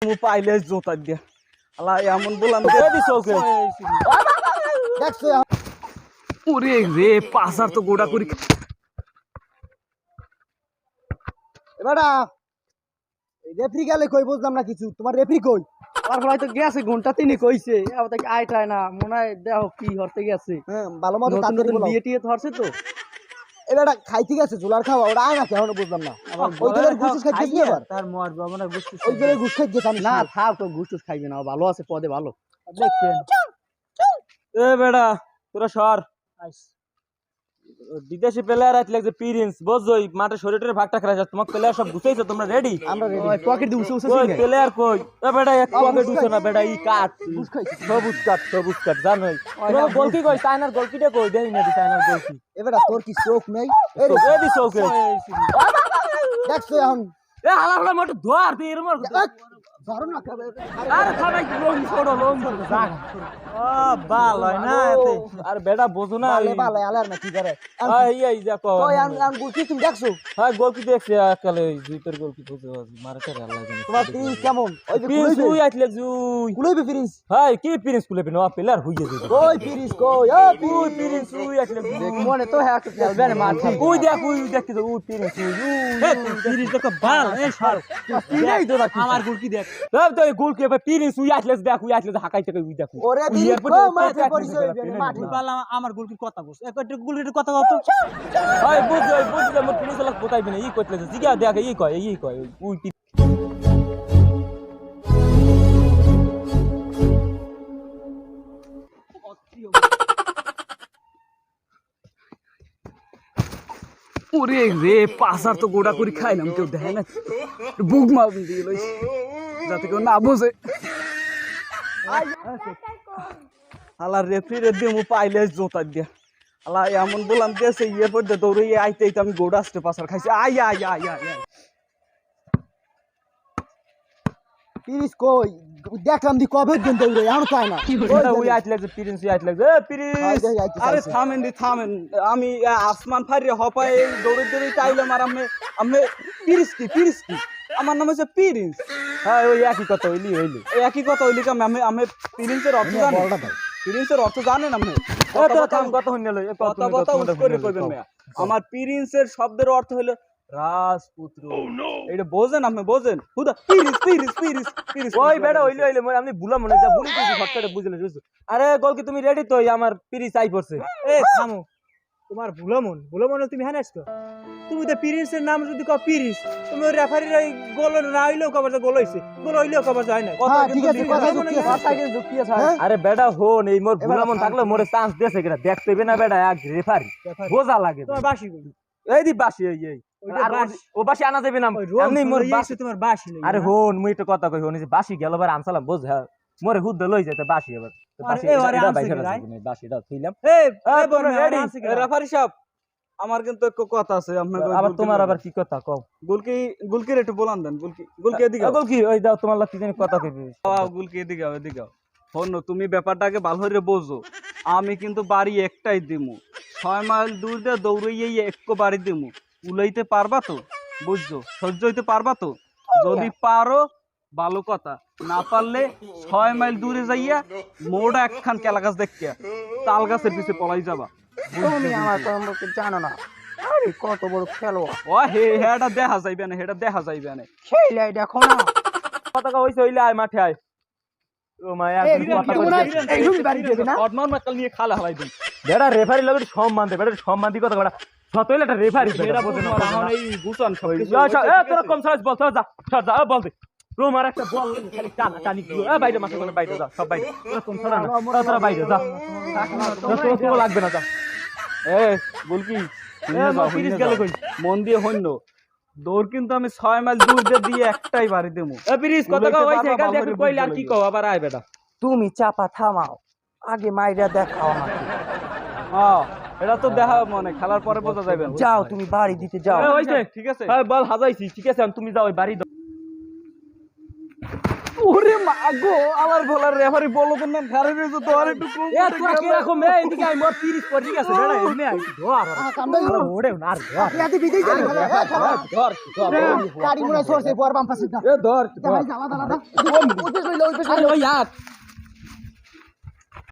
পাইলে জোতা দিয়া আল্লাহ এমন বললাম দিয়ে দিছ ওকে দেখছো ওরে রে পাসার তো গোড়া করি এবারা রেফরি গেলে কই বুঝলাম না কিছু তোমার রেফরি কই তারপর হয়তো গেছে ঘন্টা তিনি কইছে আবার তাকে আইটায় না মনে হয় দেখো কি হরতে গেছে হ্যাঁ ভালো মতো নতুন তাড়াতাড়ি নতুন বলো বিয়ে টিয়ে ধরছে তো এবারে খাইতে গেছে জুলার খাওয়া ওরা আয় না কেন বুঝলাম না ওই দলের ঘুষ খাইতে গিয়ে এবার তার মরবো আমরা গুস্ত ওই দলের ঘুষ খাইতে গেছে না থাক তো গুস্ত খাইবে না ভালো আছে পদে ভালো দেখবেন এ বেড়া তোরা সর বিদেশি প্লেয়ার আছে লাগছে পিরিন্স বুঝছই মাঠে শরীরের ভাগটা খেলা যাচ্ছে তোমার প্লেয়ার সব গুছাইছো তোমরা রেডি আমরা রেডি ওই পকেট দিয়ে উসে উসে ওই প্লেয়ার কই এ বেটা এক পকেট উসে না বেটা ই কাট ঘুষ খাইছে সবুজ কাট জানোই তোর গোল কি কই চায়নার গোল কিটা কই দেই না চায়নার গোল কি এবারে তোর কি চোখ নেই এই তো এ দিছ ওকে দেখছো এখন এ হালা হালা মোট ধর তুই এর মর ধরো না খাবে আরে খাবাই লোন ছোড়ো লোন যা ও বাল হয় না এতে আর বেটা বোঝো না বালে বালে আলার না কি করে এই দেখো ওই আম গুছি তুমি দেখছো হ্যাঁ গোল কি দেখছি কালে জিতের গোল কি বুঝে মারে করে আল্লাহ জানে তোমার প্রিন্স কেমন ওই যে প্রিন্স তুই আইতলে জুই কুলাইবে প্রিন্স হাই কি প্রিন্স কুলাইবে না প্লেয়ার হইয়ে যাবে কই প্রিন্স কই ও তুই প্রিন্স তুই আইতলে দেখ মনে তো হ্যাঁ খেলবে না মাঠে ওই দেখ কি ওই প্রিন্স হে প্রিন্স দেখো বাল এ সর কি নাই তো রাখি আমার গোল কি দেখ তো গোল কি প্রিন্স তুই আইতলে দেখ ওই আইতলে হাকাই থেকে ওই দেখ ওরে প্রিন্স কো মাঠে পরিচয় মাঠে বাল আমার গোল কি কথা বলছ একটা গোলের কথা কত হাই বুঝ মোর প্রিন্স লাগ কোথাইবে না ই কইতলে জিগা দেখ ই কয় ওই ওরে রে পাসার তো গোড়া করে খাইলাম কেউ দেখে না বুক মার দিয়ে লইছে যাতে কেউ না বোঝে আল্লাহ রেফরি রে দিয়ে মু পাইলে জোতা দিয়া আল্লাহ এমন বললাম দিয়েছে ইয়ের পর দৌড়ে আইতে আমি গোড়া আসতে পাসার খাইছি আই প্রিন্স কই দেখলাম দি কবে দিন দৌড়ে আর পায় না ওই আইতে লাগছে প্রিন্স এ প্রিন্স আরে থামেন আমি আসমান ফারিয়ে হপায় দৌড়ে চাইলাম আর আমি প্রিন্স কি আমার নাম হচ্ছে প্রিন্স হ্যাঁ ওই একই কথা হইলি একই কথা হইলি আমি প্রিন্সের অর্থ জানি প্রিন্সের অর্থ জানেন আপনি আমার প্রিন্সের শব্দের অর্থ হলো রাজপুত্র এটা বোঝেন আপনি বোঝেন পিরিস ওই বেটা হইলে আমি ভুলা মনে যা ভুলি তুই শর্টকাটে বুঝলে বুঝছো আরে গোল কি তুমি রেডি তো আমার পিরিস আই পড়ছে এ থামো তোমার ভুলমন তুমি হ্যাঁ আসতো তুমি তো পিরিসের নাম যদি কও পিরিস তুমি ওই রেফারির ওই গোল না হইলেও কবার গোল হইছে গোল হইলেও কবার যায় না হ্যাঁ ঠিক আছে কথা যুক্তি আছে আরে বেটা হন এই মোর ভুলামন থাকলে মোরে চান্স দিয়েছে কিনা দেখতে হবে না বেটা এক রেফারি বোঝা লাগে তোমার বাসি কই এই দি বাসি এই ও বাসি আনা যাবে না এমনি মোর বাসি তোমার বাসি নাই আরে হন মুই একটা কথা কই হন যে বাসি গেল বার আমসালাম বুঝ হ্যাঁ মোরে হুদ লই যাইতে বাসি এবার বাসিটা থইলাম রেফারি সাহেব আমার কিন্তু এক কথা আছে আবার তোমার আবার কি কথা কও গুলকির একটু বলান দেন গুলকি এদিকে গুলকি ওই দাও তোমার লাগি জানি কথা কইবি গুলকি এদিকে হন তুমি ব্যাপারটাকে ভালো করে বোঝো আমি কিন্তু বাড়ি একটাই দিমু 6 মাইল দূর দিয়ে দৌড়াইয়ে একটু বাড়ি দিমু উলাইতে পারবা তো বুঝছো সহ্য হইতে পারবা তো যদি পারো ভালো কথা না পারলে 6 মাইল দূরে যাইয়া মোড়া একখান কেলা গাছ দেখিয়া তাল গাছের পিছে পলাই যাবা তুমি আমার সম্পর্কে জানো না আরে কত বড় খেলোয়াড় ও হেটা দেখা যাইবে না খেলাই দেখো না কথা হইছে হইলে আয় মাঠে আয় ও মায়া কথা কইছে একদম বাড়ি দেবে না অদমান মাকাল নিয়ে খালা হালাই দিন বেটা রেফারি লাগে সম্মান দে বেটা সম্মান দি কথা বেটা যত হইলে একটা রেফারি বেটা বোঝে না এখন এই গুছান সবাই এ তোরা কম সাইজ বল যা বল দে রোমার একটা বল খালি টানি বাইরে মাঠে কোন বাইরে যা সব বাইরে তোরা কম ছড়া না তোরা বাইরে যা তোরা লাগবে না যা এ বল কি পিরিস গেল কই মন দিয়ে হইনো দৌড় কিন্তু আমি 6 মাইল দূর দিয়ে একটাই বাড়ি দেবো এ পিরিস কথা কও হইছে এখান দেখি কইলা আর কি কও আবার আয় বেটা তুমি চাপা থামাও আগে মাইরা দেখাও আমাকে হ্যাঁ এটা তো দেখা মনে খেলার পরে বোঝা যাবে যাও তুমি বাড়ি দিতে যাও হইছে ঠিক আছে হ্যাঁ বল হাজাইছি ঠিক আছে তুমি যাও বাড়ি দাও ওরে মা আগো আমার বলার রেফারি বলো তো না ঘরে রয়েছে তো আর একটু কম এ তোরা কি রকম এ এদিকে আই মোর 30 পড়ি গেছে বেড়া এমনি আই ধর ওড়ে না আর ধর আপনি বিদেই যান ধর গাড়ি মনে সরছে পর বাম পাশে এ ধর ভাই জ্বালা দাঁড়া ওই পেছ লইলো ওই পেছ আরে ওই ইয়ার